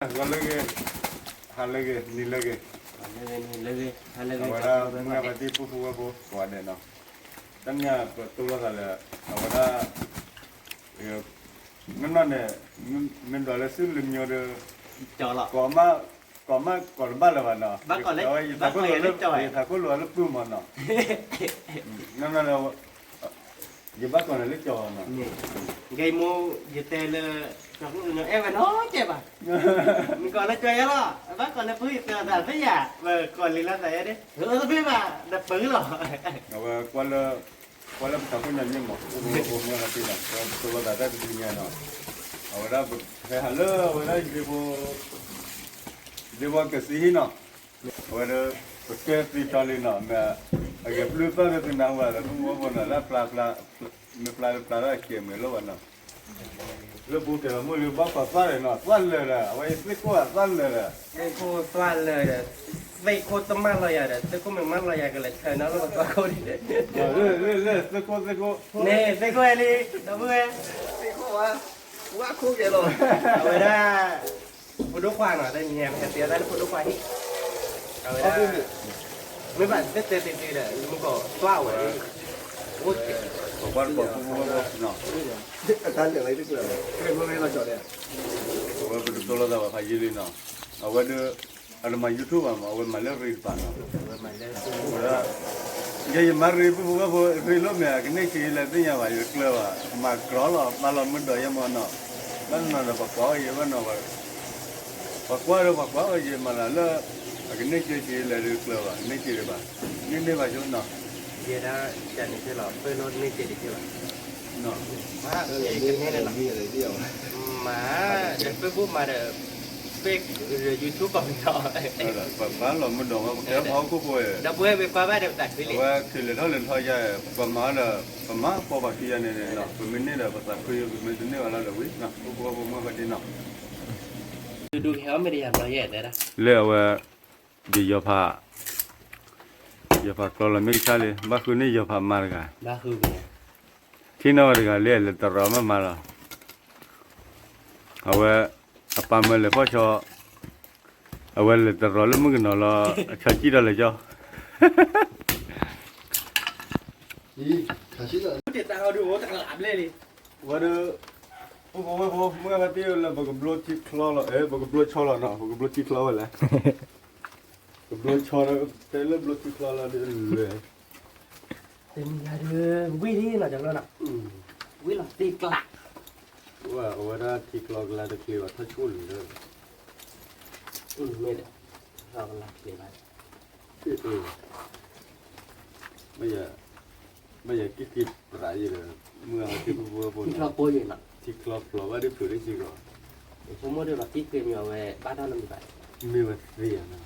Galege, halege, nilege. Lagi, Awara mga pati pupuwa po, kuwade no. Tanya tulo kala, awara nana men dole sim limyo de colok. koma korba la no. Bác còn lấy chòi. Thako lo le pu mo no. Nana la je ba kon le cho no. Gây mua gì tê là nó cũng em phải nói chứ bà. Mình còn là chơi đó, bác còn là phứ là thế giả và còn lì là thế đấy. Tôi biết mà đập phứ rồi. Awa kwala thako nya nyemo. Ko mo na tila. Tulo da da dunia no. Awara hello, awara Dewa kasi no. Awara उसके पिछले ना मैं अगर प्लूटा ने तो ना हुआ तो वो बना ला प्ला किए में लो बना लो बूटे ला मुझे बापा सारे ना साल ले रहा वही इसलिए को साल ले रहा Cô toàn lời đấy. Vậy cô tâm mang lời đấy, tôi cũng mình mang lời cái này trời nó là cô đi. ले इसलिए को Nè, vậy cô đi, đâu mưa. Quá khô vậy rồi. Rồi đó. Phụ đúc khoang ở đây nhà mình tiền đây phụ đúc khoang đi. Rồi đó. Mấy bạn biết tên gì để mình có toa ở út quan bộ nó Ta tưởng lấy tức là cái hôm nay là chỗ này. वो तो लो दा भाई जी ना अगर अरे मैं YouTube में अगर मैं ले रही पाना ये मर रही वो रीलो में कि नहीं कि ले दिन या भाई क्लेवा mà क्रॉ mà lo mình đợi mà nó là bạc quá ये nó bạc quá ये mà là cái này chỉ là được clewa này chỉ là nên vào chỗ nào Vậy đó, chẳng như thế là tôi nói nên chỉ được chưa nó mà vậy cái này là Như là điều. mà để Facebook mà để fake YouTube còn cho bạc là mình đồ mà kéo áo của tôi đâu bữa về qua ba được đặt với và khi lên thôi lên thôi ra bạc má có bạc kia này nó mình này là bạc khuya mình tính này là quý nó có mà cái gì nóดูแถวไม่ได้ทำอะไรอย่างนี้นะ แล้วอย่าพาก็ละไม่ใช่เลยบางคนนี่อย่าพามาร์กา บ้าคือไง ที่นอร์กาเลี้ยเลยตระมาละเอาไว้ปามาเลยพ่อชอเอาไว้เลยตระแล้วมึงก็นอละชัดจีได้เลยจ้ะ Ý, khả sĩ là เดี๋ยวตาเอาดูตะหลาบเลยดิ ว่าเด้อพวกเมื่อวันที่เราบอกกับบลูที่คลอละบอกกับบลูชอละเนาะบอกกับบลูที่คลอละกับบลูชอละแต่เรื่องบลูที่คลอละเดี๋ยวเลย เป็นยาเดือวิ่งนี่หน่อยจังเลยนะวิ่งหลังตีกลัก ว่าว่าที่คลอละตะกี้ว่าถ้าชุ่นเลย ไม่เด้เรากำลังเขียนไว้ ไม่อยากคิดอะไรเลยเมื่อที่พวก ที่เราป่วยอยู่นะ ที่คลอละว่าได้เผื่อได้สิก็ สมมติว่าที่เกิดอยู่ในบ้านเราไม่ไป ไม่ว่าเรียนนะ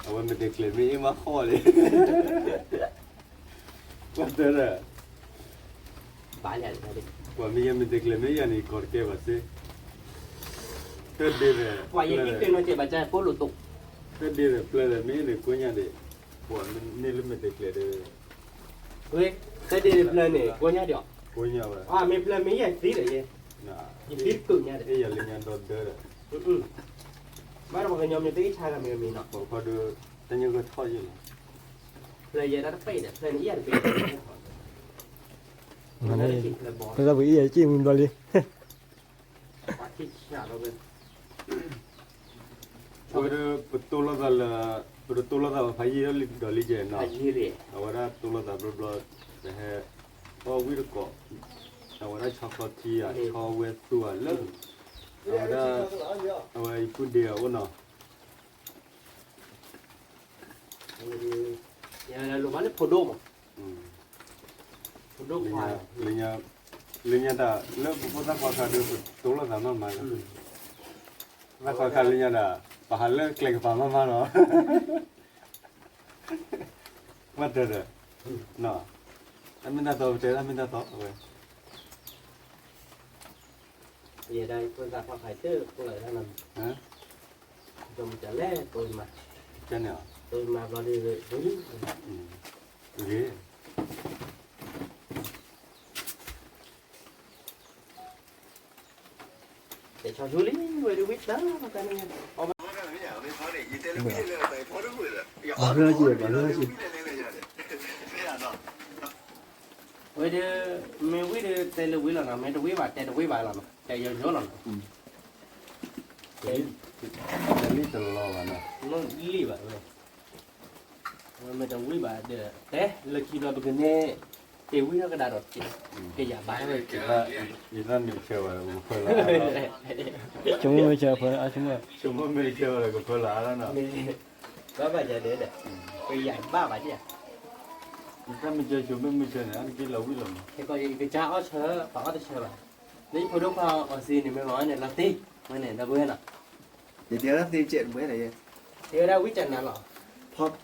เอาไว้ไม่ได้เคลมไม่มาข้อเลยว่าเด้อ บ้านใหญ่เลย ว่ามีไม่ได้เคลมไม่ยันอีกอดเก็บว่าสิเกิดดีเลย ว่าอย่างที่เป็นว่าเจ็บใจปวดหลุดตุก เกิดดีเลยเปล่าเลยไม่เนี่ยกูยังเด็กว่ามันนี่ลืมไม่ได้เคลมเลย เฮ้ยเคยได้เพลินเนี่ยกูเนี่ยเดียว กูยังว่า มีเพลินไม่ใหญ่สีเลย น่ะ ยี่สิบกึ่งเนี่ย ไอ้ยันเลี้ยงโดนเด้อ บ้านเราเป็นยอมยังตีชายกับมีเนาะ พอดูแต่ยังก็ท้ออยู่ เลยยันรัดไปเนี่ยเลยยันไปมันได้กินเลยบอล Thế ra với ý ấy chị mình vào đi. ว่าที่ชาเราเป็น พอดูประตูละพายยี่ลิดอลิเจน อา เนาะ ชีพเลย เอาว่าประตูละบลอแต่ให้พอวิรกเอาว่าช็อกโกแลตอ่ะชอเวตัวเลิกเอาไว้พูดเดียวเนาะ อย่างเราลูกมันเลยพอดมพอดมควาย linya da le bu ta kwa ka de to la da ma la kwa ka linya da pa ha le klek pa ma no what the no amina to te amina to we อย่าได้ตัวจากความหายเตื้อตัวไหนท่านนั้น ha จมจะแล่ตัวมา cha ne ตัวมาเราดีเลยตัวนี้ ge แต่ชาวชูลี่ rồi đi biết đó mà cái này bây giờ mình biết được tên là quý là nào mấy đâu quý bà tên là quý bà là nào chạy giờ số là cái lý từ lo mà nè nó lý bà rồi mấy đâu quý bà để thế là khi đó bây giờ thì quý nó cái đà đột cái giả bán rồi chỉ là mình chơi là cũng phải là chúng mới chờ phải à chúng mình chơi là cũng phải là đó nè có bà giờ để cái giải ba bà chứถ้ามันเจอชุมไม่เจอเนี่ยกินเราวิ่งลง thì coi cái cha ở chờ bảo ở chờ bà lấy phụ đốc vào ở xin thì mới nói này là tí mới này là quên à thì tiếng lắm tiếng chuyện mới này thì ở đâu quý trần nào lọ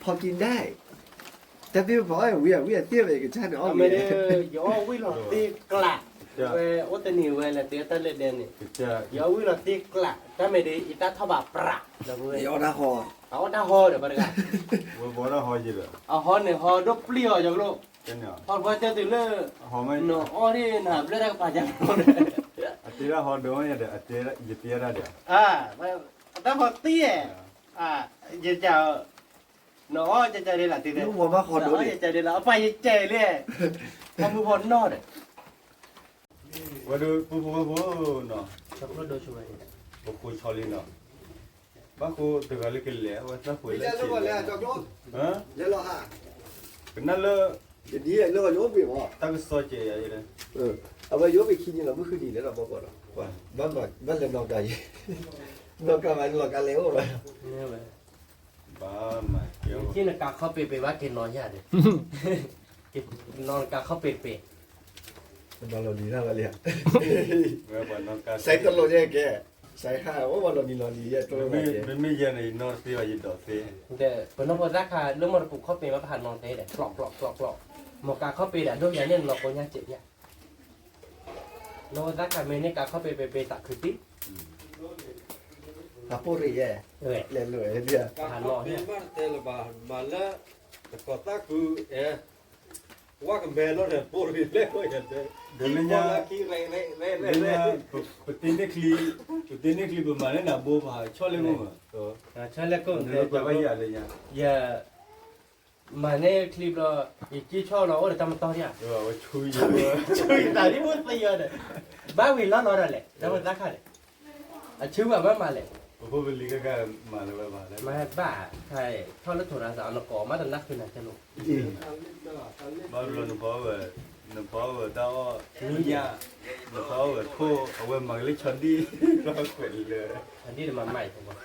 พอกินได้แต่พี่บอกว่าวิ่งเตี้ยไปกับชาติอ๋อ mới đi gió quý lọ tí cạ về ô tên nhiều về là tiếng tên lên đèn này จะ gió quý lọ tí cạ ta mới đi ít ta thao bà pra là quên เดี๋ยวนะคอ họ đã ho rồi bà được à ว่าบ่ได้หอยจีเลย à ho này ho đốt pliо rồi luôn กันเนี่ย họ qua chơi từ lơ หอไม่ nó o đi nằm lên đây bà chẳng อันที่ละหอโดนเนี่ยเดี๋ยวอันที่ละยึดเตี้ยได้เดี๋ยว à ta ho tia à giờ chào nó chơi đây là từ đây ลูกผมว่าคอโดน nó chơi đây là phải chơi liền không muốn hồn nó đấy ว่าดูปูเนาะ sắp nó đôi chuối บุกคุยชอลีเนาะบ้ากูตึกอะไรกันเลยว่าถ้าคุย ไม่ แล้ว ใช่ลูกเลยจอดรถ ฮะ เดี๋ยวรอฮะ เป็นนั่นเลย เดี๋ยวนี้เลิกยกไปบ่ ตั้งซอยเจียอย่างนี้ เอาไปยกไปคิดนี่เราไม่คือดีแล้วเราบอกก่อนว่าบ้านเลยนอกใจนอกกันมันนอกกันเร็วเลย như vậy บ้ามาเกี่ยว chứ là cá khó bể bể bắt cái nó nhá đấy cái nó cá khó bể bể มันนอนเราดีน่าละเลีย เมื่อวันนั้นการ ใส่ตลอดแย่แกใส่ห้าว่าวันเราดีเราดีแย่ตัว ไม่ เรา ไม่เย็นไอ้นอนตีว่ายินดอกตี để bữa nó vừa ra cả lúc mà cũng khó bể màผ่านnon thế để lọc một cá khó bể đã đôi giá nhân lọc có nhá chị nhá nó ra cả mấy này cá khó bể bể tạ khử tí ถ้าพูดแย่ rồi เล่นเลยเนี่ย ผ่านnon nhá เตลบามาแล้วแต่ก็ตาคือว่ากันแม่แล้วเนี่ยปูรีเล่ก็เห็นเลย เดี๋ยวนี้ ว่า เนี่ย ขี้เร่ เดี๋ยวนี้ปฏิเนคลีประมาณนั้นนะบัวผาชอบเลยมั้งตัว cho lên con เดี๋ยวจะไปอย่างไรเนี่ย giờ mà nè clip đó chỉ cho nó để tao to nhá เดี๋ยวว่าช่วย chui tại đi muốn bây giờ này ba vì nó rồi đấy nó mà ra khai đấy à chứ mà lại พวกเป็นลีก็มาเลยมาเลย mà bà khai cho nó thổi ra sao nó có mắt nóคือน่ะจะรู้ มาดูหนูพ่อเว้ยหนูพ่อเว้ยดาวนี่ยาหนูพ่อเว้ยโคเอาไว้มังเล็กชนดีก็เกิดเลย อันนี้มันใหม่ผมว่า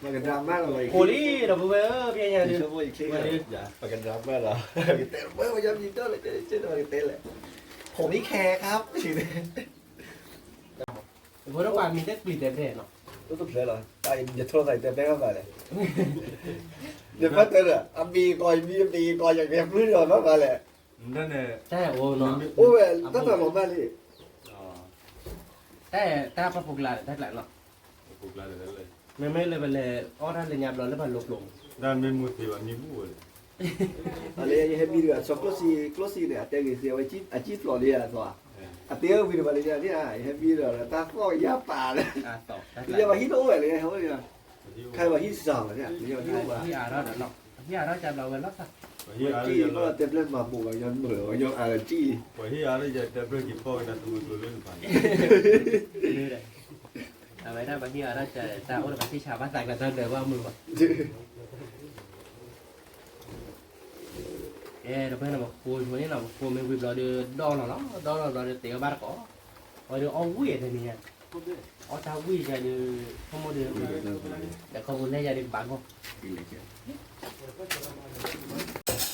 มันกันดราม่าเราเลย โอ้ยเราเว้ยพี่ยังดิ ช่วยอีกทีอย่าไปกันดราม่าเราเต้นเมื่อวันยิงก็เลยเจ๊เราเต้นเลยผมนี่แคร์ครับทีนี้ พวกเราปามีแต่กลิ่นเด็ดๆเนาะ รู้สึกเลยเหรอตายอย่าโทรใส่เต็มได้เข้ามาเลยเดี๋ยวพัดเตอร์อ่ะมีกอยมีตีกอยอย่างเงี้ยพื้นก่อนมาเลย นั่นเนี่ย ใช่โอ้เนาะ โอ้ยตั้งแต่ลงมาเลย อ๋อ แต่ถ้าพอphục lạiได้หลายเนาะ ปลุกแล้วเลย ไม่เลยไปเลยอ้อท่านเลยยามเราแล้วมันลบลง ด้านเป็นมือถือว่ามีบูเลย อะไรยังให้มีเรื่องช็อกโกแลตเนี่ยแต่กี่เสียวไอ้จิ๊บอาจิ๊บหล่อเลยอ่ะตัวอ่ะเตี้ยมีเรื่องอะไรเนี่ยให้มีเรื่องตาข้อยาป่าเลย อ่ะต่อได้ เรียกว่าฮิโร่เลยเขาเนี่ยใครว่าฮิสองเนี่ยเรียกว่าฮิโร่ ที่อ่าเราเดี๋ยวเนาะที่อ่าเราจะเราเวลาสัก ที่อะไร จี้ จะ ก็เต็มเล่นมาบุกยันเหมือยังอะไรจี้ ที่อะไรจะเปิดกี่ปอกนะตัวเล่นผ่าน นี่เลยเอาไว้ได้บางทีเราจะตาโอ้บางทีชาวบ้านแต่งกันจะเดี๋ยวว่ามือว่ะเราเพื่อนเราบอกคุยวันนี้เราคุยไม่คุยเราเดือดอนเราดอนเราเดือดเตะบ้านก็เอาเดือดเอาวิ่งเลยเนี่ยเอาตาวิ่งจะเดือดขโมยเดือดแต่ขโมยเนี่ยจะเดือดบ้านก็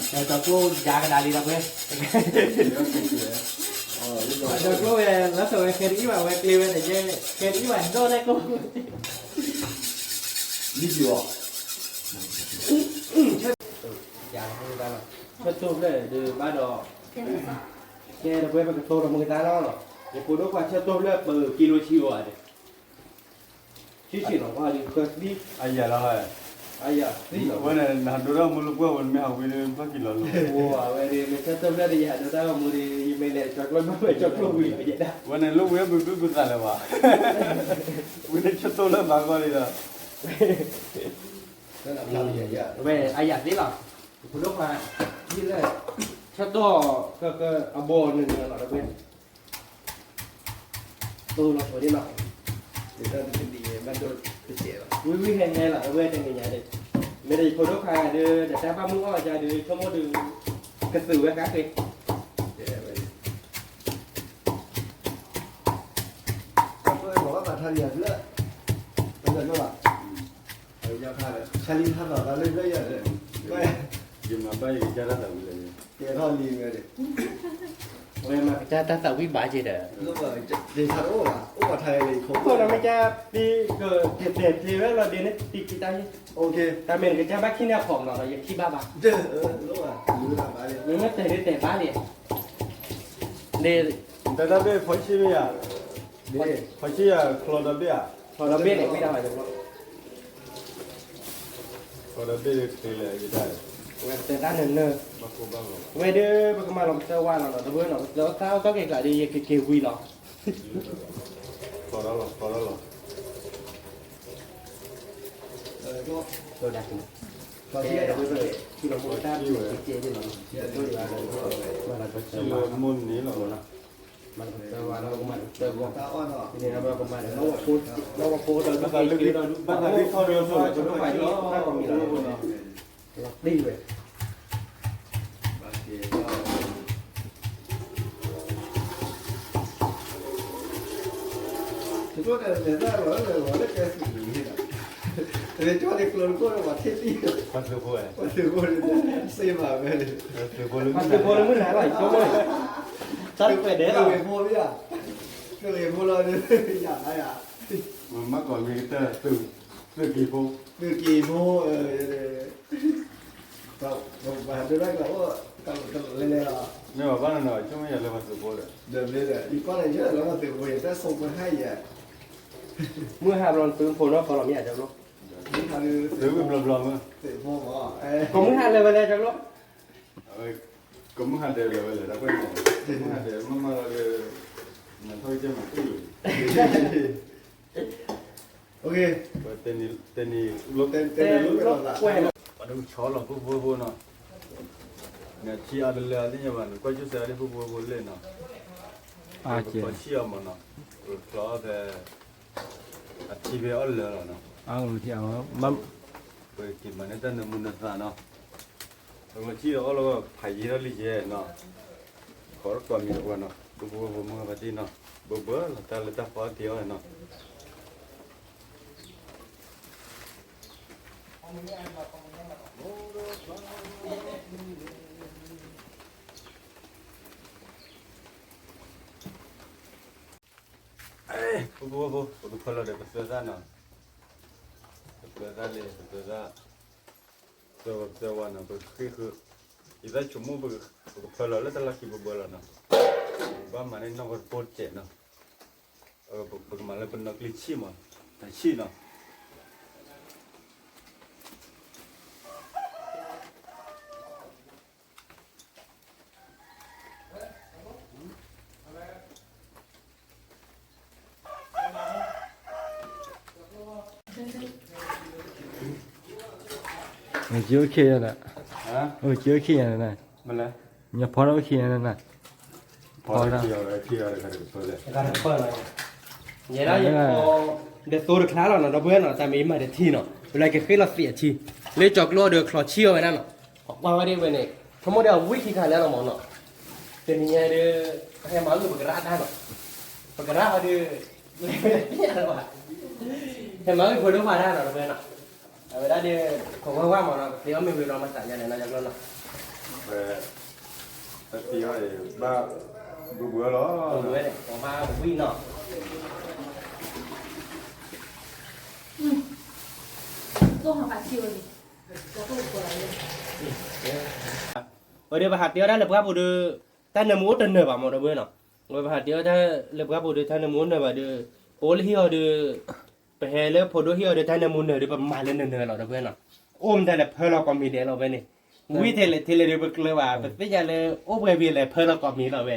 แต่ตะกูยากระดาษดีนะเพื่อนตะกูแล้วตัวเคยว่าเคยว่าแต่เจ๊เคยว่าโดนได้กู นี่สิวะ อย่างนี้ได้หรอชัดชมเลยดูบ้านดอกแกเราไปเป็นโตเรามือตาแล้วหรอเดี๋ยวคุณต้องว่าชัดชมเลยเปิดกิโลชิวอ่ะเดี๋ยวชิชิหรอว่าดิเคยดิ ไอ้ยาละฮะ哎呀，对了。我那那多少没路过，我没好回来，不记了。哇，我的没看到那里还知道我的没得着了，没着了，我也不知道。我那路也不干了吧？我那吃多了蛮高的。真的漂亮呀！喂，哎呀，对了，不懂嘛，你嘞，吃多个阿伯那个了，对不对？都了，说的了。你看这里面都不写了。we hay nghe là quê trên nhà đi mấy đây phô đốt khai đưa để ta ba muốn ra đưa có một đưa cái từ cái khác đi 所以我把他也是，真的是吧？要看的，前里他老了那个也是，对， Nhưng mà bây giờ ra đâu vậy? 别套里面的， quê mà cha ta tạo quý bả gì đấy 那么这他欧了，欧把他也口 thôi là mấy cha đi tiệp tiệp thì rất là đến đi kita đi ，OK， ta mình cái cha bác khi nào phỏng nó là khi ba bà 这欧啊，有哪把的？ nhưng mà tiền tiền bá đi đi Tại sao bây phải chi bây giờ? 对， Phải chi à? Kalau dah bây à? thôi nó biết để quý đâu phải được không Kalau dah bây thì là gì đây? quê tiền ta nừng nơ Baku baku. quê đưa bác mà làm sao qua nó bữa nó tao có cái đi cái kêu quy nó Kalau lo. 说 tôi đặt到 cái 现 này 在 là với lại khi mà mua ta chế cho nó tôi là mà là có Chỉ là môn ní là nó. mà tôi qua nó cũng mà tôi qua 他按了， thì nó cũng mà nó phố tôi Bắt đầu đi bắt đầu đi kho đường rồi, tôi phải đi nó còn nhiều là đi về 把写到。就说的现在我那个是你的，人家的哥哥我天地， Bắt được rồi. 我听过人家谁嘛个的， Bắt được rồi. mà tôi mua mới lại lại cho mày chắc phải để 各 rồi 位摸不呀？各位摸了的呀哎呀， Mà mắc gọi người ta từ kỳ phố. 那几摸我还对那个我搞来了， Nhưng mà bắt đầu nói chứ bây giờ là bắt được rồi. 对不对？一般人家那么对我也在送过海耶， mua hàng rồi từ phố nó có làm gì cho nó 你看的 Thứ bị blom blom á. 对摸嘛，哎， có muốn hàng này về đây cho nó Cũng hạt đều là đã quen rồi. Cũng hạt đều mà thôi chứ mà cái gì. OK， Và tên đi lúc 等路了啦。 quen ở đâu chó là vô vô nó. Nè chi ăn lên đi nhà bạn quay chút xe đi vô vô lên nó. à chị Có chi mà nó. Có về chi về ăn lên nó. ăn thì ăn mắm Vậy thì mà nó tên là muốn nó ra nó. Rồi chi ở đó phải gì đó lý gì nó. Có còn nhiều quá nó. Vô vô vô mà bắt đi nó. Bữa là ta phá tiêu nó. Vô tôi phải là để bớt ra nó. Bớt ra đi, bớt ra. Tôi vào nó bớt khi ý ra chúng mua bớt phải là ta là khi bớt là nó. Ba mà nên nó vẫn bớt chết nó. Bớt mà là bên nó lịch chi mà, tại chi nó. chưa kia nè, Hả? chưa kia nè, Mà là nhà phó đâu kia nè, Thôi ra. Khi ở cái thôi đấy. cái này phơi này vậy đó vậy có để tôi được khá là nó bữa nó tại mình mà để thi nó lại cái khi là xỉa chi lấy chọc lo được khó chiêu vậy đó nó qua đây về này không có điều quý khi khai lên là món nó thì mình nghe được hay máu người bật ra nó bật ra ở đi hay máu người phụ vào ra nó về nó về đó đi không qua mà nó thì mình về nó mà xả nhà này nó cho nó Về thì hỏi ba bữa đó bữa này có ba quý nó做好把气味，然后过来的。 ở đây bà hạt tiêu đã lập các bộ đưa ta nằm muốn trên nửa bảo một đôi nó rồi bà hạt tiêu ta lập các bộ đưa ta nằm muốn nửa bà đưa bố hiêu đưa bà hè lớp phổ đôi hiêu đưa ta nằm muốn nửa đưa bà mà lên nửa nó đôi nó โอมแต่ละเพลก็มีเดียเราไปนี่วิเทเลเดบิกเลยว่าเป็นอย่างเลยโอ้เบบีเลยเพลก็มีเราไป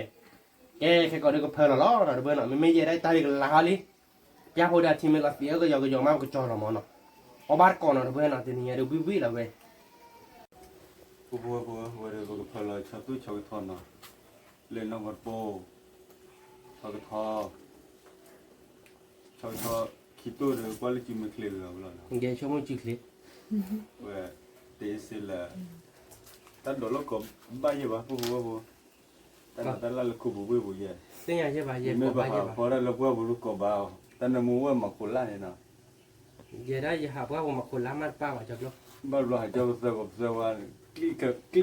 แกแค่ก่อนที่ก็เพลล้อเราเบอร์น่ะไม่ได้ตาดิกลาลิยาโหดาทีมละเสียก็ยอมมาก็จอเราหมอเนาะเอาบาร์ก่อนเราเบอร์น่ะทีนี้เดี๋ยววิเราไป บัวเดี๋ยวก็พอเลยชอบตู้ชอบทอนเนาะเล่นน้องกอดโปชอบทอชอบคิดตัวเดี๋ยวก็เลยจิ้มเคลียร์แล้วเนาะ เดี๋ยวช่วงจิคลิ เว้ยเตะสิละตัดดอกแล้วก็บ้าเยอะวะบัวตัดละลูกบัวบัวเยอะ เสียใช่ป่ะเย็น ไม่ ป่ะ บ้า เย็นป่ะ พอได้ลูกบัวลูกก็บ้าแต่ในมือว่ามาคนละเนี่ยเนาะ เย็นได้จะหาว่าผมมาคนละมันป้าว่าจับลูก บ้าเราหายใจก็เสียว่าคลิ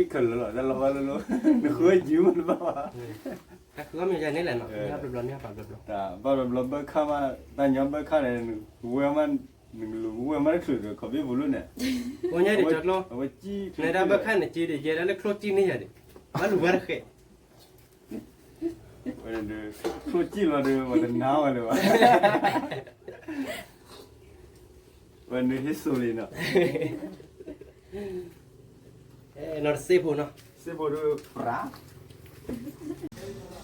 กกันแล้วแล้วเราว่าแล้วนึกว่ายิ้มมันบ้า ก็คือมีใจนี่แหละเนาะเนี่ยแบบนี้แบบนี้ แต่บ้าเราเบิกข้ามาแต่ย้อนเบิกข้าเนี่ยเวมันหนึ่งลูกเวมันคือเขาไม่บุรุษเนี่ย วันนี้เดี๋ยวจับลูก เอาไว้จี้ ในด้านเบื้องข้างเนี่ยจีเดี๋ยวแล้วครบจีนี่อย่างนี้มาลูกว่าเขย วันนี้ครูจี้เราเดี๋ยววันหนาวเลยวะวันนี้ฮิสโซลีเนาะ นอร์ซีพูเนาะ เสียบดูปลา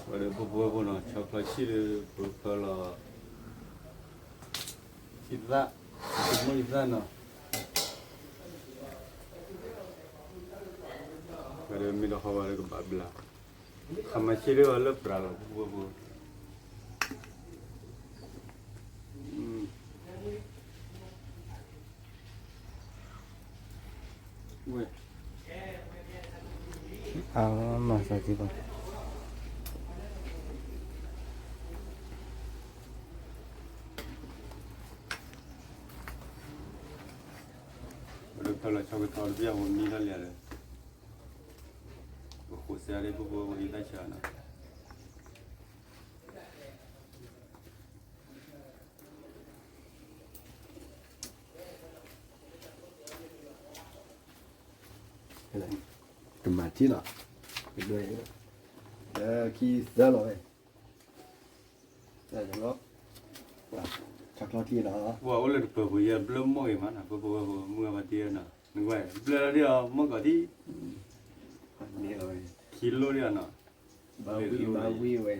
วันนี้บัวเนาะช็อกโกแลตชีสบัวเพลออิซ่าไม่อิซ่าเนาะวันนี้มีดอกฮาวาร์กับบับลาขมาชีสว่าเลิกปลาแล้วบัวเว้ย เอามาใส่ที่บ้าน วันนี้เพลอช็อกโกแลตเบียร์วันนี้แล้วเลยบัวขุดเสียเลยบัววันนี้ได้ชานะตมาที่เนาะไปด้วยขี้เด้อเลยแต่จังเนาะชักล้อที่เนาะ ว่าวันนี้เปิดบัวเยอะเริ่มมองอีกมั้งนะบัวเมื่อวันเดียวนะนึกว่าเปลือกเดียวมันก็ที่ อันนี้เลย คิโลเดียวนะ บาวีไว้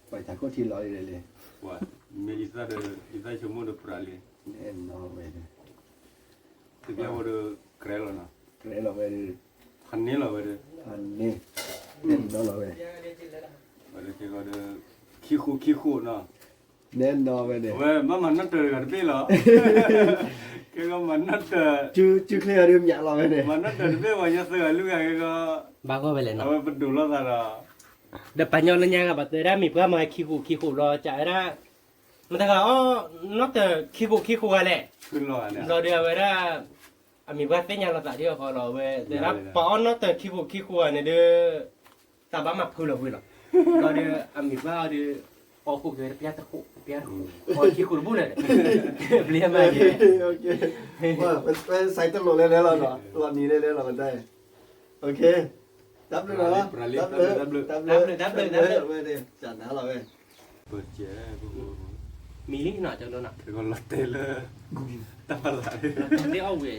ไปทางก็ที่ร้อยเลย ว่ามีอิซ่าชั่วโมงเดียวปลาเลย แน่นอนเว้ย ถึงจะว่าเดือเกลือแล้วนะ เกรเราเว้ย พันนี้เราไปเดือ อันนี้แน่นอนเว้ย ว่าเดือที่ก็เดือขี้คู่เนาะ แน่นอนเว้ยเนี่ย เว้ยมันนั่นเดือกันพี่เหรอก็มันนั่นเดือ ชื่อเคลียร์เรื่องยาเราเว้ยเนี่ย มันนั่นเดือพี่ว่าจะเสือลูกยังก็ บ้าก็ไปเลย เอา เนาะ ไปดูแล้วกันละ เดี๋ยวปัญญาลัญญากับบัตรได้มีเพื่อมาคิวรอจ่ายได้มันแต่ก็อ๋อนอกจากคิวอะไร ขึ้นรอเนี่ย เราเดี๋ยวไว้ได้มีเพื่อเป็นยังเราตัดเดียวพอเราเว้แต่ละปอนนอกจากคิวเนี่ยเดี๋ยวตาบ้ามาพูดเราเราเดี๋ยวมีเพื่อเดี๋ยวออกคุกเดี๋ยวเปียตะคุเปียพอคิวบุ้เลยเปลี่ยนมา โอเคว่าเป็นไซต์ตลกเลยแล้วเราเนาะรอบนี้ได้เราได้โอเคดับเลยเนาะดับเลยเว้ยเนี่ยจัดนะเราเว้ย เปิดเจ๊บัว มีลิงก์หน่อยจังเลยนะ ถึงก็ลอตเตอร์เลยตาลาย ได้เอาเว้ย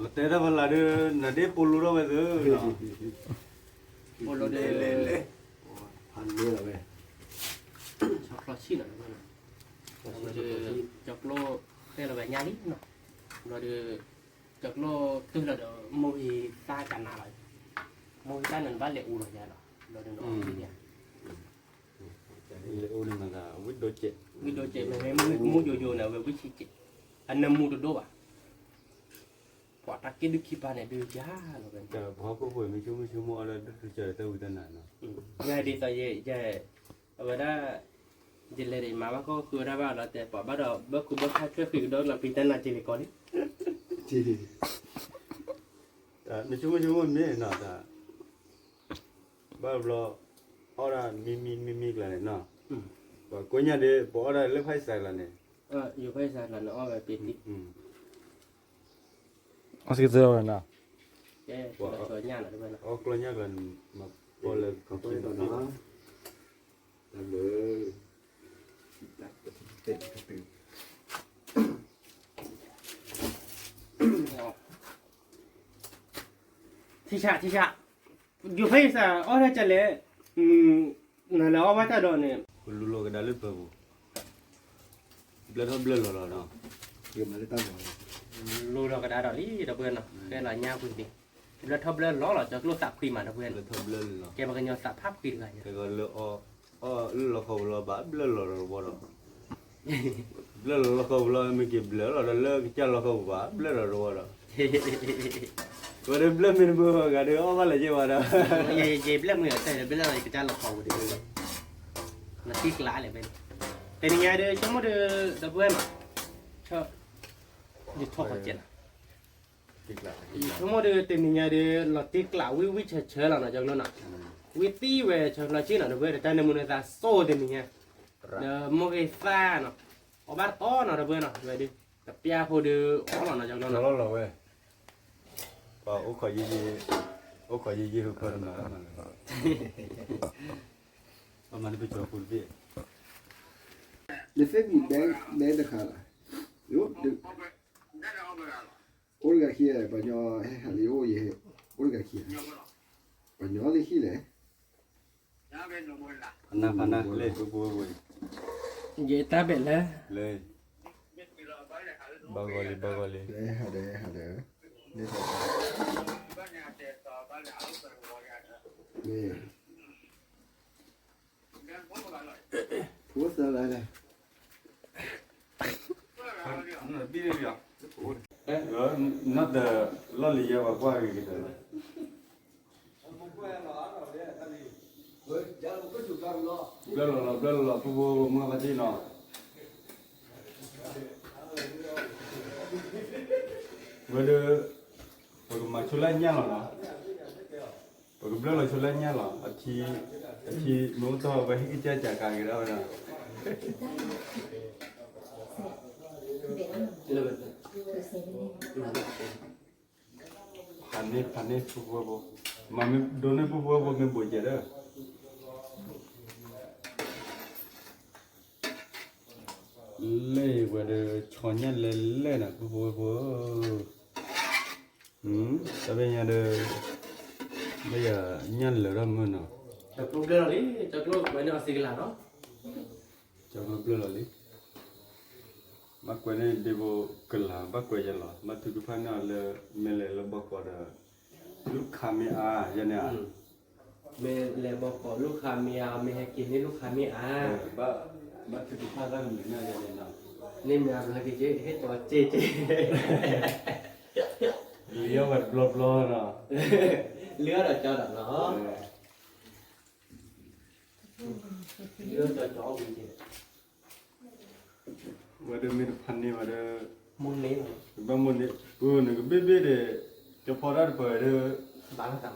ลอตเตอร์ตาลายเดือนาเดปูรูเราไปเดือ โอ้เราเดี๋ยว พันนี้เราเว้ย ช็อกโกแลตชิ้นอะไรเราเดี๋ยวช็อกโกแลตเนี่ยเราแบบยาลิเนาะเราเดี๋ยวช็อกโกแลตคือเราเดี๋ยวมวยตากันอะไรมวยตาหนึ่งบ้านเลี้ยอูเราเนี่ยเนาะเราเดี๋ยวน้องที่เนี่ย โอ้นี่มันก็วิดโดเจ็ วิดีโอเจ็บไหมมูโยโย่เนี่ยวิชิเจ็บอันนั้นมูตัวโดบ่ะพอตักกินดูคีปาเนี่ยดูจ้าเราเป็น แต่พอก็ป่วยไม่ชั่วโมงอะไรเจอแต่วิตามินเนาะ ง่ายดีต่อเย่เย่เอาไว้ได้จิเลริมาว่าก็คือได้ว่าเราแต่ปอบ้าเราเบิกคือเบิกค่าช่วยคือโดนเราพิจารณาจิเลก่อนนี่ ที่ แต่ไม่ชั่วโมงมีเนาะแต่บ้าเราเอาละมีกันเลยเนาะว่าคนเนี่ยเดี๋ยวบอกอะไรเลิกให้ใส่ละเนี่ย อยู่ไปซะแล้วเนาะแบบปิด เอาสิเจอกันนะ แย่ตัวสวยงามนะด้วยนะ เอาคนเนี่ยกันมาบอกเลยเขา ตัว เป็น ตัว ตัว เนาะ นี้ ดับเลยเต็มกระตือ ที่ชะอยู่ให้ซะอ๋อถ้าจะเลยนั่นแล้วว่าจะโดนเนี่ย လူလောကဒါလေးပဲဘူးဘလက်တော့ဘလက်လောတော့နော် เกี่ยวมาได้ตั้งหมด รู้เราก็ได้ดอกนี้ดอกเพื่อนเนาะแค่หลายยาคุยดิแล้วทับเล่นล้อหรอจะรู้สับคุยมาดอกเพื่อน ဘလက်တော့ဘလက်လော แกมันก็ยอสับภาพคุยกัน แต่ก็เลอ๋อလောကလောဘာဘလက်လောတော့ဘောတော့ဘလက်လောကလောမကဘလက်လောလောကကြလောကဘာဘလက်လောတော့တော့ဘယ်ဘလက်မင်းဘောကတဲ့အော်ဘာလဲကြပါတော့ เย่เบลมือแต่เบลอะไรก็จะหลอกเขาดินาทีกล้าเลยเป็นแต่นี่ไงเด้อชั่วโมงเด้อดอกเพื่อนชอบยึดทอดเจ็ด ติดละ ชั่วโมงเด้อแต่นี่ไงเด้อนาทีกล้าวิเฉยๆแล้วนะจังนั้นน่ะวิตีเวชเราชื่อน่ะดอกเพื่อนแต่ในมือเนี่ยโซ่เดี๋ยวนี้เด้อโมเกซ่าเนาะเอาบ้านต้อเนาะดอกเพื่อนเนาะเว้ยดิแต่ปียาโคเด้ออ๋อเนาะจังนั้น လော เนาะ လောပဲပါဥခကြီးဥခကြီးဟိုခေါ်မှာအမှန်တကယ်ကြောက်ဘူးပြည့် Le fait mi ben de khala. Yo de Olga hier banyo halio ye Olga hier. Banyo le hile. ဖနာလေဘူဘူ เย่ตาเบ็ดแล้ว လေဘာဂောလီ Hade. Ne sa. Ne. Pusa la la. ပြီးရရနတ်လော်လီရပါကွာကြီးတယ် ဘယ်လိုပူမမတိနော်ဘယ်လိုမချူလိုက်ညလောနော်ဘယ်လိုချူလိုက်ညလောအချီမိုးတော့ဘယ်ဟိကြကြကာကြတော့နော် ဖန်နေပူမမဒိုနေပူမဘိုကြတယ်လေဝဲချောညက်လဲနာပူတပင်းရတယ်လေညက်လဲရမနော် จะปลุกเรื่องอะไรจะปลุกไว้ในออสเตรเลียเนาะ ကျွန်တော်ပြောလို့လေမကွနေဒီဘကလာဘကွေရလာမတူဖာနာလေမဲလေလဘကောရလူခမီအာယနေ เมเลยบอกขอลูกค้ามีอาไม่ให้กินนี่ลูกค้ามีอา บတူဖာလာမီနာယနေနာ นี่มีอาเลยกินให้ตัวเจ เลี้ยวแบบบลอๆเนาะ เลือดเจ้าดับเนาะเลือดเจ้าจริง ว่าเดิมมีพันนี่ว่าเดิม มุนนี้ บางมุนนี่นึกเบ๊ะเด้จะพอได้เปิดเด้อบ างตัง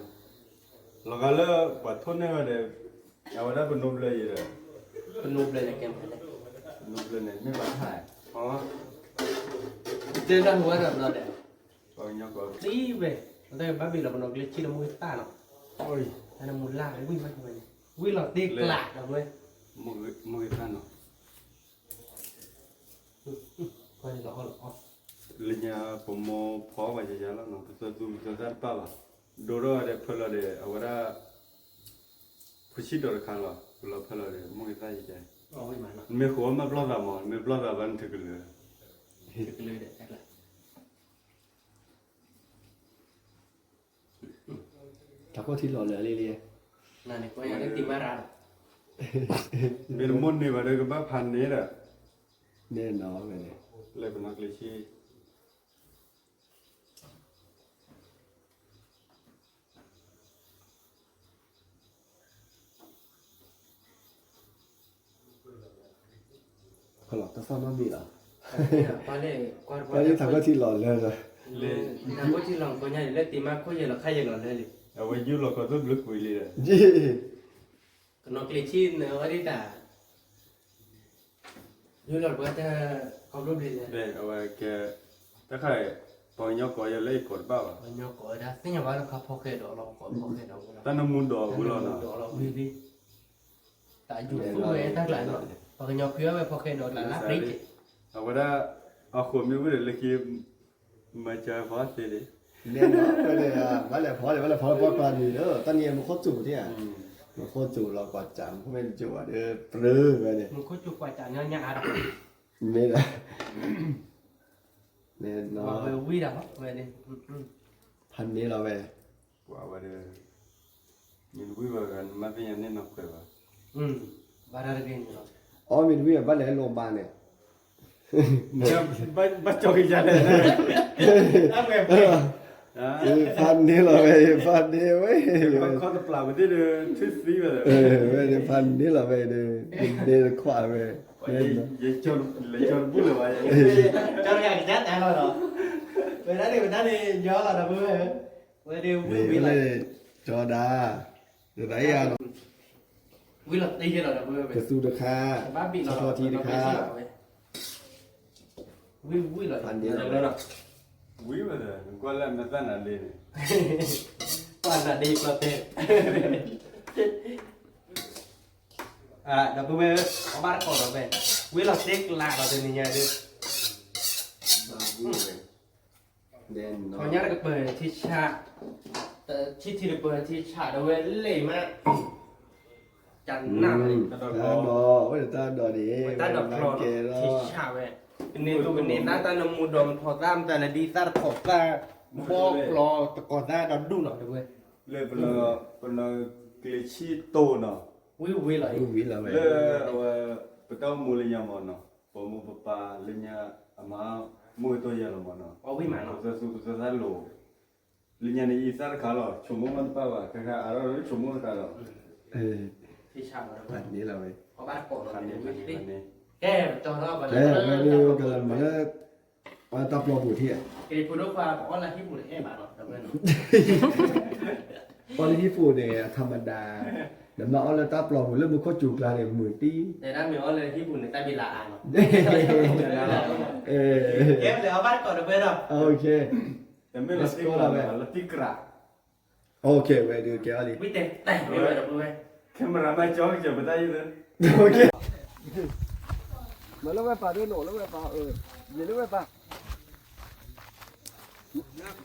แล้วก็เลยปัดทุนเนี่ยว่าเด้อย่าว่าได้เป็นนมเลยอยู่เด้อ พนุบเลยนะแกม นมเลยเนี่ยไม่ปัดหายอ๋อ เจอกันหัวแบบเราเด็ก ก็ยังก็ ตีเว้ยแต่บ้าบีเราเป็นนกเล็กชิ้นละมือตาเนาะ โอ้ย อันนั้นมุนล่างวิ่งมาทำไมวิ่งหลอดตีกลาดเอาเว้ย มือท่านเนาะ พอจะหลอก ลิญาผมโมพอว่าจะยาแล้วเนาะตัวดูตัวด้านป้าล่ะโดโรเด้เพลเด้เอาว่าผู้ชิดอคันล่ะเราเพลเด้มือท่านใจ เอาไปมาเนาะ ไม่ขอมาบล็อกอะมั้งไม่บล็อกอะบันทึกเลย เลยเด็กแรก Ta ko thi lo le le le. นั่นเนี่ยก็ยังได้ตีมารา มีมุนนี่ว่าเด้ก็บ้าพันนี้แหละ Ne no me ne. เลยเป็นนักเลชี Ko lo ta sa ma bi la. ตอนนี้ก่อน Pa ni ta ko thi lo le le. ทำก็ที่ลองก็ยังเล่นตีมาก็ยังเราใครยังเราเลย เอาไว้ยูเราก็ต้องลึกคุยเลย Ji. ก็นกเลี้ยชินเนอะที่แต่ยูหลอดว่าจะเขารูปเลย เด็กเอาไว้แกถ้าใครปอยยอกก็จะเล่กดบ้าอ่ะ มันยกก็ได้ซึ่งอย่างว่าเราพอเคยดอกเราพอเคยดอก ตั้งน้ำมุนดอกกูรอนะ ดอกเราดีดีแต่อยู่ฟูเอตั้งหลายเนาะพอเคยยกเพื่อไปพอเคยดอกหลายปริศ เอาไว้ได้เอาขวดมีไว้เดี๋ยวเลยคีมาเจอฟอสเลย เนี่ยเนาะไม่ได้ว่าแหละพอเลยว่าแหละพอปลาดีเด้อตอนนี้มันโคตรจุเนี่ยมันโคตรจุเรากว่าจำเขาไม่จุเด้อปลื้มไปเนี่ย มึงโคจุกว่าจะเนี่ยหรอก นี่แหละเนี่ยเนาะ เออวิ่งแล้วเว้ยดิ พันนี้เราไป ว่าว่าเด้อมีวิวกันมาเป็นยังไงนอกไปวะ บาร์อะไรกันอยู่ อ๋อมีวิ่งบ้านไหนโรงพยาบาลเนี่ย บัดจอยจังเลยพันนี้เราไปพันนี้เว้ย เขาจะปลาไปที่เดินที่ซีไปเลย เว้ยพันนี้เราไปเดินขวาไป ยังชนเลยชนพูดเลยว่า cho nó ăn chết ăn rồi về đó đi gió là đập mưa về điนี่ vi เล là ยจอดาเดี๋ยวไหนอ่ะ vi là đi cho là đập mưa กระ về สูดคา bác bị ขอ nó โทษทีนะคะ vi là Ăn đi nào. rồi วิวเลยก็เล่นมาตั้งนานเลย toàn là đi là tiền đập mưa có bác còn đập về vi là tiếc lạc vào từ nhà đi เด่น เขา เนาะ nhắc cái bờ thì chả thì được bờ thì chả đâu về lệ mà chẳng nào đi ตาดอว่าตาดอดี ta đập lò เกล thì chả về nên tôi nên ta nằm mua đòn thọ tam ta là đi ta thọ ta bo lò ta còn ra đó đủ nó được về เลยเป็นกลิชิโตเนาะ vi lại ดูวิลาไป เลยว่าเป็นตัวมูลยามอนเนาะพอมูปปาลิญาอามามูตัวยาลมอนเนาะ có vi mà nó จะสู้จะซาโลลิญาในอีสานขาหล่อชั่วโมงมันป่าวะค่ะอารมณ์ชั่วโมงขาหล่อ thì chả vào พัน được นี้เราไป có bác còn คัน nó นี้ đi คันนี้คันนี้ cái cho nó vào เอ้ยไม่ได้เกินมาแล้วมาตับรอบุที่ cái phụ nữ khoa có là cái phụ nữ em bảo nó được lên ตอนที่ฟูเนี่ยธรรมดาเดี๋ยวมาเอาแล้วตับรอบุเริ่มมันโคจุกลาเนี่ยมือตี để đang mình nói là cái phụ nữ ta bị lạ nó เออ em để bác còn được về đâu โอเค แต่ไม่ละติกระละติกระ โอเคไปดูแกดิ biết tên tẩy về được về แค่มาราไม่จ้องจะไม่ได้เลย โอเคมาแล้วไปป่าด้วยหนูแล้วไปป่ายืนแล้วไปป่า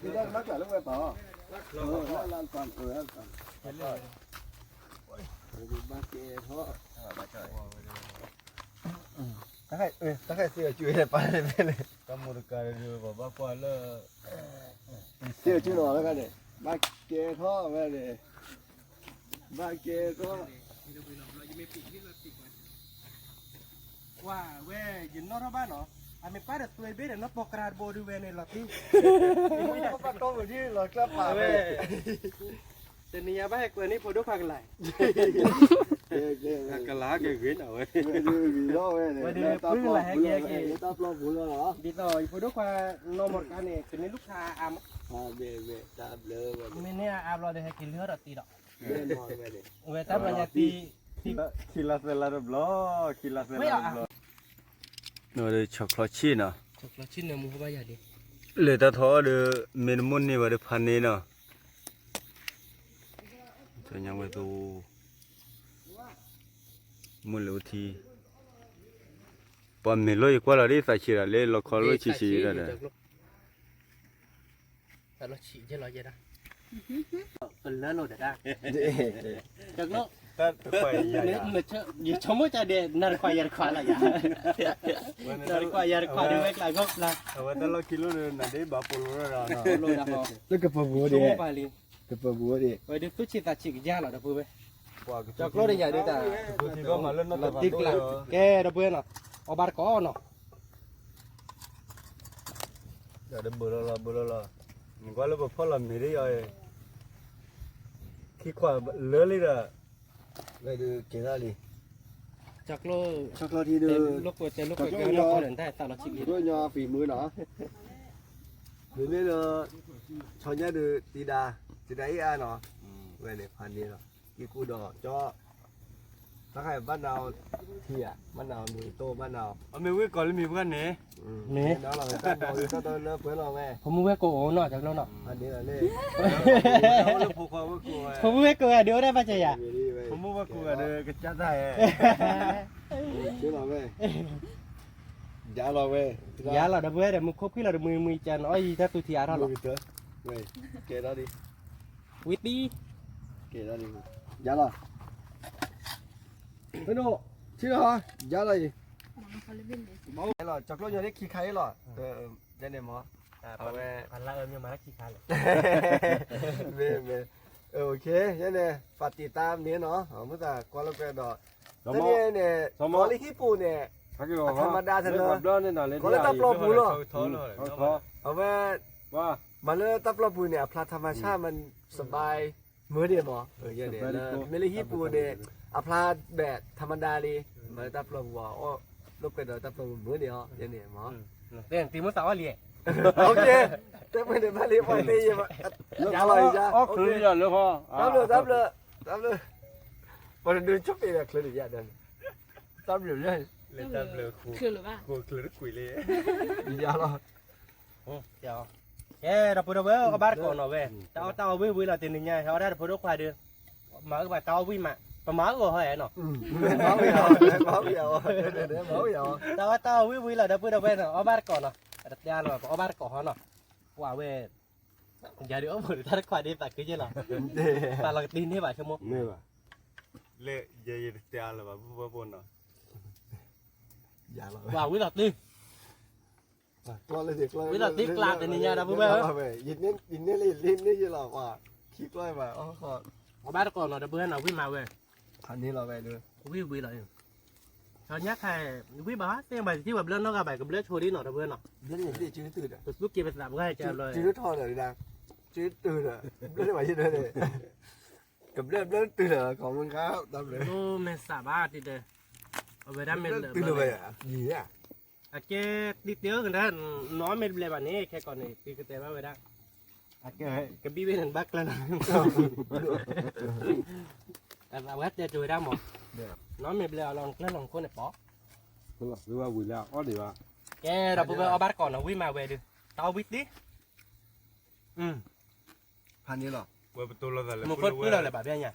ยืนได้มากกว่าแล้วไปป่าลานฟันลานฟันบ้าเกย์เพราะถ้าใครเสียจุ้ยเลยไปเลย ก็มูลการเรือบอกว่าพอแล้ว เสียจุ้ยหน่อยแล้วกันเนี่ยบ้าเกย์ท่อแม่เนี่ยบ้าเกย์ท่อ ว่าเว้ยยินนอร์บ้านเนาะอันนี้ป้าเด็ดตัวเบี้ยเนาะปกราดโบดูเวในหลักที่ ปักตรงอยู่ที่หลอดกระป๋าเว้ย แต่นี่ยาบ้าให้กวนนี่พอดูพักไหล กะลาเกยเอาเว้ย ตาปลอบุญเหรอ ดีต่อพอดูควานอมกันเนี่ยคือในลูกค้าอาม เบตาเบลอ ไม่เนี่ยอามเราได้ให้กินเลือดตีดอก เบนอนไปเลย เว้ยถ้าเราอยากตี คิลาเซลาร์บล็อกคิลาเซลาร์บล็อกโน้ตช็อกโกแลตชีน่ะ ฉุกละชิ้นเนี่ยมึงก็ว่าอย่าดิ เลยแต่ท้อเดือเมนมุนนี่ว่าเดือพันนี่เนาะจะยังไว้ตัวมุนเหลวทีปอมเมลอยกว่าเราได้ใส่ชีระเลยเราขอลอยชีแล้วเด้อ แต่เราฉีดจะเราจะได้เป็นเลือดเราได้จากนั้น แต่ไปอย่า เนี่ยมันเชื่ออย่าชมว่าจะเด่นนาฬิกายาขวาละอย่านาฬิกายาขวาดูไว้กลายก็ละ เอาไว้แต่เราคิดรู้เลยนั่นได้บาปูรู้แล้วเนาะ โลดอะพอ แล้วก็ปบัว ช ดิ มไปเลย ก็ปบัวดิ ไว้ดูตุ้ชิตาชิกยาหรอดับเบิ้ล จา จาก กโลดใหญ่ด้วยแต่ ที่ก็มาเล่นนั่น เราติ๊กหลังแกดับเบิ้ลเนาะเอาบาร์ก้อนเนาะ อย่าได้เบื่อละมันก็เลยบอกพ่อเราไม่ได้ย่อยที่ขวาเลือเลยละ ไปดูเกี่ยวกับดิ จากโล ช็อกโกแลตที่ดู ลูกเปิดใจลูกเปิดแก้วลูกเปิดได้แต่เราชิก ด้วยยอฝีมือเนาะหรือไม่เนาะชอนยาดูตีดาตีดาอีอาเนาะเว้ยเนี่ยพันนี้เนาะกีกูดอกจ้อถ้าใครบ้านเราเที่ยบ้านเรามือโตบ้านเรา เอาไม่เว้ยก่อนเลยมีเพื่อนเนี่ย น้องเราตั้งตัวเลิกเพื่อนเราแม่ ผมมือเวโก้เนาะจากโลเนาะ อันนี้เราเล่ เอาเลยผูกคอว่ากลัว ผมมือเวโก้เดี๋ยวได้ป่ะเจ๊อ่ะ มีดีไป ผมว่ากลัวเด้อกระจัดได้ เชื่อเราแม่ยาเราแม่ ยาเราดับเบิ้ลเดี๋ยวมึงคบพี่เราเดี๋ยวมือจันอ้อยถ้าตุทีอาร์เรา ลูกเต๋อ Vậy, kể đó đi. วิตี้ Kể đó đi. Giá là. Thế nó, chứ hả? Giá là gì? Cái là chọc lỗ nhờ đấy khi khai là. Đây này mà. เอาไปพันละยังมาขี้คาเลย Về. Ok, thế này, phạt tỷ tam nữa nó. Mới ta qua lúc cái đó. Thế này nè, có lý hiếp phụ nè. Thầm mà đa thật nữa. Có lẽ tập lọc phụ rồi. Ở mà nó tập lọc phụ nè, phạtธรรมชาติมันสบายมื้อเดียวหมออย่างเดียวไม่ได้ฮิปปูเนี่ยอัพลาแบบธรรมดาเลยมาตับลงว่าอ๋อลูกเป็นตับลงมื้อเดียวอย่างเดียวหมอ เรื่องตีมือสาวเลี้ย โอเคแต่ไม่ได้มาเรียกว่าตีมาอย่าเลยจ้า Ốc khứ giờ nữa ho. ตับเลยพอเดินชอบไปแบบเคลื่อนอย่างเดินตับเลยเลย เล่นตามเรือคู คือหรือว่า คูคลือคุยเลย อย่าหรอ เจ้าเราพูดว่าเอาบ้านก่อนเอาเว้ยเต้าวิ่งเราตีนึงไงเขาได้พูดว่าควายเดือมาก็ไปเต้าวิ่งมาประมาณก็เฮ้ยเนาะ máu dầu เต้าวิ่งเราได้พูดเอาเว้ยเนาะเอาบ้านก่อนเนาะแต่ยาเราเอาบ้านก่อนเนาะว่าเว้ยอย่าเดี๋ยวเอาหมดถ้าควายดีปากคือยังหรอปากเราตีนให้ป่ะชั่วโมง ไม่ว่ะ Lệ dây tia là bà bố bố nó. อย่าหรอ ว่าวิ่งเราตี กลัวเลยสิกลัว วิ่งเราตีกลางแต่นี่ยาเราพูดว่า ยินเนี่ยเลยลิ้นนี่ยี่หรอว่าคิดว่าแบบอ๋อขอ เอาบ้านก่อนเนาะเดี๋ยวเพื่อนเราวิ่งมาเว้ย คันนี้เราไปดู วิ่งเลยตอนนี้ใครวิ่งบ้าเตี้ยไปที่แบบเลื่อนนกกระบะกับเลื่อนโชว์ดิหน่อยเพื่อนเนาะ เรื่องอย่างนี้ชื่อตื่นอ่ะ ลูกกีไปสนามก็ให้เจอเลย ชื่อทอดเลยดังชื่อตื่นอ่ะเรื่องอะไรชื่อเลยกับเรื่องตื่นอ่ะของมึงครับตามเลย โอ้เมสาบ้าติดเลยเอาไปได้เมส ตื่นเลยอ่ะดีอ่ะ โอเคติดเยอะกันนะน้อยเมสเลยแบบนี้แค่ก่อนนี่ตีกระเตะมาไปได้ กระบี่เป็นบักแล้วนะแต่เอาไว้จะช่วยได้หมดน้อยเมสเลยลองเล่นลองคนในป๊อ Cứ vào buổi lạ, có gì bà? แกเราไปเอาบ้านก่อนนะวิ่งมาเว้ยดิเตาวิทดิ พันนี้หรอ Vừa tôi là đại มึงเพิ่งเพิ่งเราเลยแบบนี้ไง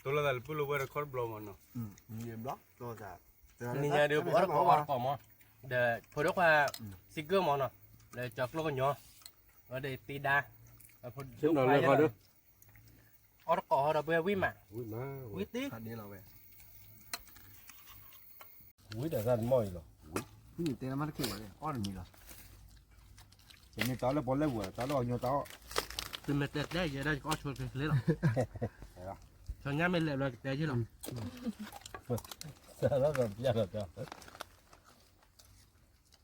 tôi là đại tôi vừa record blow mà nó. มีบล็อกตัวจ้ะ นี่ไงเดี๋ยวบอกว่าก่อนมั้งเดี๋ยวพอดูว่าซิกเกอร์มั้งเนาะเดี๋ยวจับลูกกันเนาะแล้วเดี๋ยวตีดาพอดูไปเนี่ยเอาตะกอเราไปวิ่งมาวิ่งดิ พันนี้เราไป Ui đã dần mỏi rồi. นี่เต้นมันเขียวเลยอ้อนมีหรอ Chỉ như tao là bốn lấy vừa, tao là nhiều tao. คือเม็ดเด็ดได้จะได้ก็ชวนไปเลยหรอชวนง่ายไม่เละเลยแต่ใช่หรอ Sao nó còn biết rồi cho.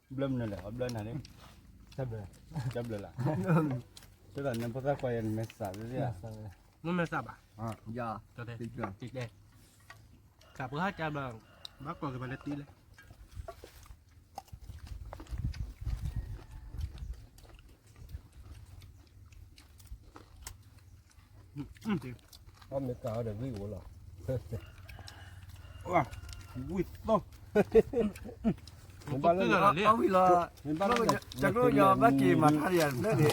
Blum này là, blum này đấy. Chấp rồi. Chấp được là. Tức là nên bắt ra quay mệt xả thế à? นู่นไม่ทราบอ่ะ ยา ก็ได้ ติดกัน ติดแดงกับเพื่อจะแบบมากกว่ากับมันตีเลยจริง Không biết cao được ví dụ rồi. Wow, ui to. มันก็คืออะไรเนี่ย เอาวิลาจากรู้ยอมเมื่อกี้มาทานนั่นเอง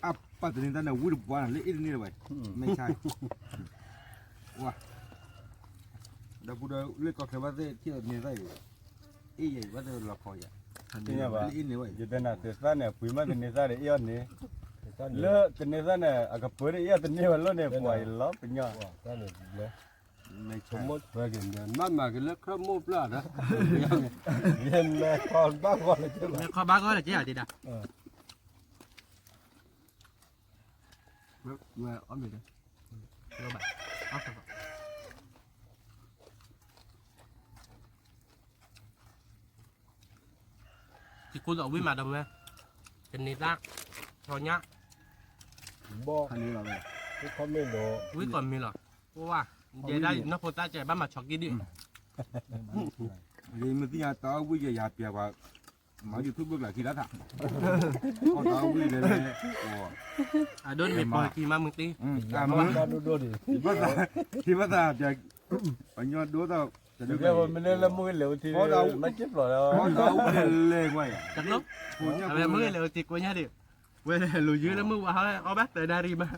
À, bắt từ ta là ui được quá là lấy ít đi rồi. Mấy chai. Wow. Đâu bữa đâu lấy có cái bắt đấy thì như vậy. Ý vậy bắt đầu là khỏi vậy. Thế nhà bà. Ít như vậy. Giờ tên là từ xa này, quý mà từ này ra để yên này. Lỡ từ này ra này, à gặp bữa đấy yên từ này mà lỡ này quẩy lắm cái nhỏ. Cái này nữa. Mấy Có chai. một vài cái này mắt mà cái lớp khớp mốt là đó. Viên này còn bác gọi là chứ. ข้อบ้าก็อะไรเจ๊อ่ะติดอ่ะ เมื่ออ้อมอยู่เลย เราแบบเอาสักที่คุณเอาวิ่งมาดำไหมเป็นนิสักตอนนี้ Bo พันนี้เราไป cái comment đó. วิ่งก่อนมีหรอเพราะว่าเดี๋ยวได้นักโพสต์ใจบ้านมาช็อกกี้ดิ Vì mình tin tao vui giờ nhà bè và mà YouTube bước lại khi đã thẳng. Con tao vui đây này. อ่ะโดนไม่ปล่อยกี่มามึงตี À Mà mà nó đua đi. thì bắt ra giờ anh nhớ đứa tao. Được rồi mình lên là mua liệu thì nó chết rồi đó. Con tao vui lên ngoài. จักลุกอะไรมึงเลยติดกูเนี่ยดิเว้ยลุยยื้อแล้วมึงว่าเอาแบกแต่ดารีมา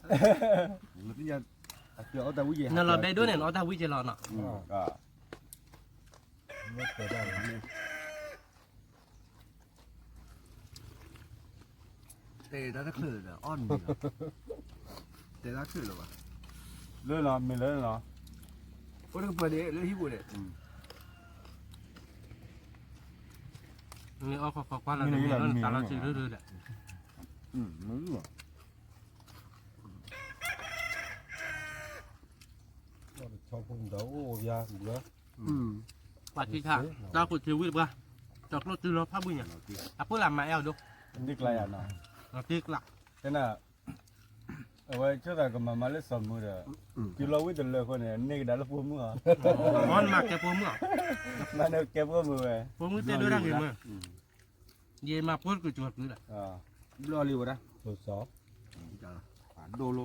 Mình tin giờ tao vui gì. นั่นเราได้ด้วยเนี่ยเราได้วิ่งจะรอเนาะ À. Nó phải ra. เตะได้คลื่นอ่อนนี่เตะได้คลื่นหรอวะ เรื่องเนาะมีเรื่องเนาะ พวกนั้นเปิดเรื่องที่บุเนี่ย นี่เอาขอควันเราเนี่ยตาเราจืดเรื่อยๆแหละ มึงเหรอ ชอบพุ่งเดายาเหลือ ปัดที่ค่ะตาขุดชีวิตป่ะจอกรถจืดรถภาพบุญเนี่ยอ่ะพูดอะไรมาเอลดู นี่ไกลอ่ะเนาะ เราติ๊กละ แต่น่ะเอาไว้ช่วยแต่ก็มาเล่นสมุนอ่ะกิโลวิตเลยคนเนี่ยนี่ได้ละพูมือ มันมากแกพูดมั้ง มาเนี่ยเก็บก็มือไว้ พูดมึงเต้ด้วยร่างเงี้ยมั้งเย่มาพูดกูจวดกูละ อ่าร อรีวะนะ ตัวสอบ โดโล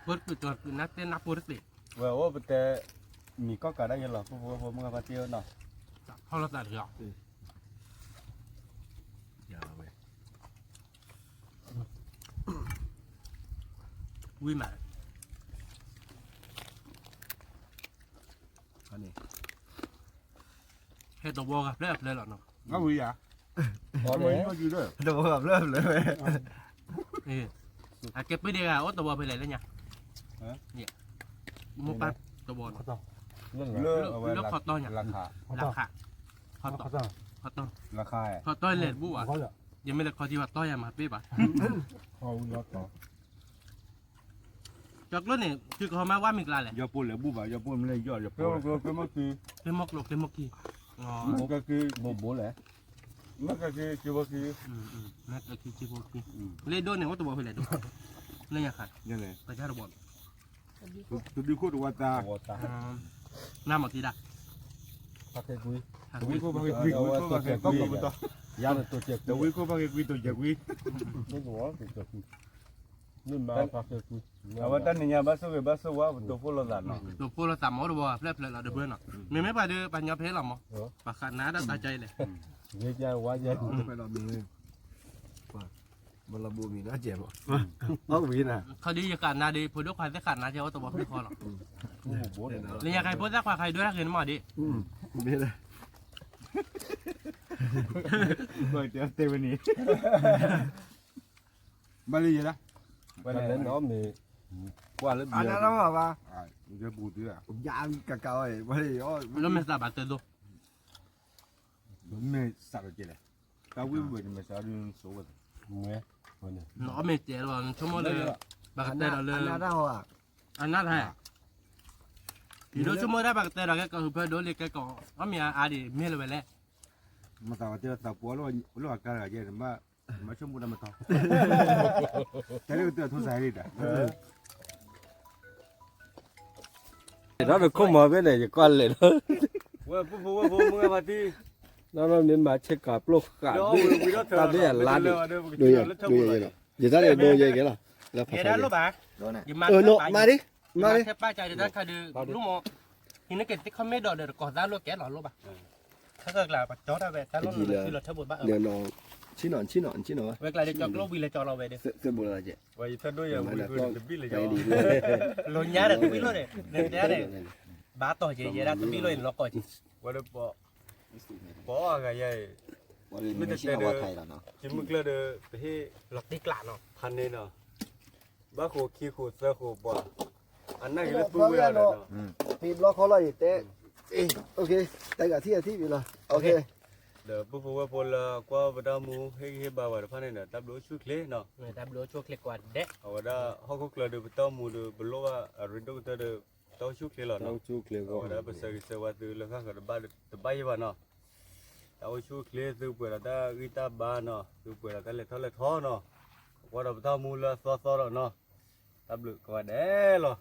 พูดกูจวดกูนักเต้นนักพูดสิ เว้ยว่าแต่มีก็กระได้ยังหรอพวกมึงก็เที่ยวเนาะ เขาเราตัดเหรอ อย่าเว้ย วิ่งมา อันนี้ ให้ตัวบัวกับเลิกเลยหรอเนาะ ก็วิ่งอ่ะ พอแล้ว ก็อยู่ด้วย เดี๋ยวแบบเริ่มเลยเว้ย เก็บไปเดียวโอ้ตัวบัวไปไหนแล้วเนี่ยเนี่ยมุปัดตัวบัว เรื่อง เลิกเอาไว้ แล้วขอต้อนอย่าง ราคา ราคาขอต้อนขอต้อน ราคา ขอต้อนเลยบัว เขาจะ ยังไม่เลยขอที่ว่าต้อยมาเป๊ะป่ะ เขายอดต่อ จากรถเนี่ยคือเขามาว่ามีกลาเลย อย่าพูดเลยบูบ่อย่าพูดมันเลยยอดอย่าพูดก็เมื่อกี้ เป็นมกลกเป็นมกกี้อ๋อ มันก็คือ โบโบแหละ มันก็คือคือว่าคือ นั่นก็คือจีโบกี้เลยโดนเนี่ยว่าตัวบัวไปไหนดูเลยอยากขาด ยังไง ไปชาร์บอล ตัวดีโคตรว่าตา ตัวตา น้ำหมดทีละ พักให้คุย ตัวดีโคตรว่าคือตัวแก่ก็กับตัวย าตัวเจ็บ ตัวดีโคตรว่าคือตัวแก่วิ่ง ไม่หัวตัวคุยนี่มาพักให้คุย เอาว่าตอนนี้บ้านสู้บ้านสู้ว่าตัวพูดแล้วเนาะ ตัวพูดเราต่ำมอตัวบัวเพลิดเพลินเราเดือดเบื่อเนาะไม่ไปเดือปัญญาเพลหรอมั้งปากขาดน้าได้ตาใจเลย เรียกยาว่าใจ ไปรอมีมันระบูมีน่าเจ็บอ่ะเอาวีน่ะ เขาดีอย่างการนาดีพูดด้วยความที่ขาดน้าเจ้าตัวบัวพี่คอหรอก โอ้โห เลยอยากใครพูดสักใครด้วยรักเงินมาดิ มีเลย ก็เดี๋ยวเตวันนี้มาเลยนะ วันนั้นน้องมีว่าแล้ว อัน เบีย นั้น ร์ เราบอกว่า จะบูดด้วย ยางกะเกาไอ้ไม่ได้อ๋อ แล้วไม่ทราบบัตรเตอร์ดู ไม่สักกี่เลยแต่วิ่งไปนี่ไม่สักเรื่องสูง เมื่อวันนี้ น้องไม่เจ๋อหรอกชั่วโมงเลยบัตรเตอร์เลย อันนั้นเราอ่ะ อันนั้นแหละทีเดียวชั่วโมงได้บัตรเตอร์เราแค่ก็คือเพื่อโดนเรียกแค่ก็ว่ามีอะไรมีอะไรไปแล้ว มาแต่ว่าเจอตาปัวแล้วว่าการอะไรเนี่ยมาช่วยบุญมาต่อแต่เรื่องตัวทุสายนี่ด่ะ đó được không mở bên này thì con lại đó ว่าผู้มึงมาที่ nó nên mà check cả lô cả đi ta biết là lá đi đôi vậy giờ ta để đôi vậy cái là เดี๋ยวได้รู้ป่ะ nộ mà đi มาดิป้าใจเดี๋ยวได้ใครดูลูกมอทีนี้เกิดที่เขาไม่ดอเดี๋ยวก่อนได้ลูกแกหรอรู้ป่ะถ้าเกิดlàปัจจุบันได้แต่ลูกคือเราเท่าบุญบ้า nè nó chín nọ เวลาเดี๋ยวจอกลูกวีเลยจอเราไปเดี๋ยว sẽ buồn là gì ว่าถ้าด้วยอย่างวิ่งคือบิลเลยจ้ะ cái đi ลงยาเดี๋ยวตุ้ยเลยเดี๋ยวเดี๋ยวบ้าต่อเยอะๆตุ้ยเลยล็อกก่อน ว่าเดี๋ยวปออะไรยัย ไม่ได้เชื่อว่าไทยแล้วเนาะ จิมึกเลยเด้อไปให้ ล็อกตีกลาเนาะ พันนี่เนาะบ้าโคขี้โคเสือโคบ่อันนั้นคือตู้เวลาเนาะ ทีมล็อกเขาเลยเตะโอเคแต่กับที่อยู่ละโอเค เดี๋ยวปุ๊บว่าพอละกว่าบดามูให้บ่าวว่าพันนี่เนาะตับโลชุกเลยเนาะ เนี่ยแต่รู้ช่วยคลิกกว่าเด็ก เอาว่าได้เขาก็กลัวเดี๋ยวต้อมูเดี๋ยวบล็อกว่ารินโดก็เดี๋ยวต้อชุกเลยเนาะ đang chu kêu เอาว่าได้ภาษาเสว่าตัวเรื่องข้างกับบ้านตัวบ้านว่าเนาะเอาชุกเลยตัวเปิดได้วิตาบ้านเนาะตัวเปิดได้เลยท้อเนาะว่าเราต้อมูละซ้อเนาะตับโลก็ว่าได้หรอ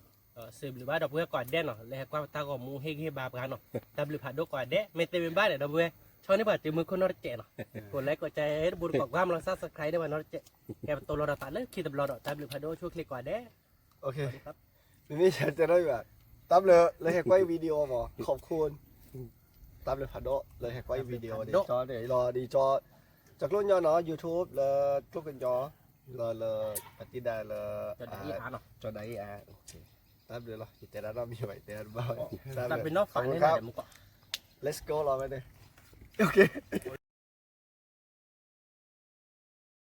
สืบหรือว่าดอกบัวก่อนเด็กเนาะแล้วก็ตาก็มูให้บาปกันเนาะแต่หรือผ่านดอกก่อนเด็กไม่เต็มบ้านเนี่ยดอกบัวชอบนี่แบบตีมือคนนอร์เจเนาะกดไลค์กดใจบุญกดความรักษาสักใครได้ว่านอร์เจแกตัวเราตัดเลยคิดตลอดแต่หรือผ่านดอกช่วยคลิกก่อนเด็ก โอเคทีนี้ฉันจะได้แบบตับเลยให้ไว้วิดีโอหมอขอบคุณตับเลยผัดโดเลยให้ไว้วิดีโอดีจอเดี๋ยวรอดีจอจากรุ่นยอเนาะ YouTube เลยทุกคนจอเลยปฏิดาเลย จะได้อีหาเนาะ จอได้โอเคตับเลยเหรอแต่ละเรามีไว้แต่ละบ้า แต่เป็นนอกฝันนี่แหละมึงก็ let's go รอไปเลยโอเค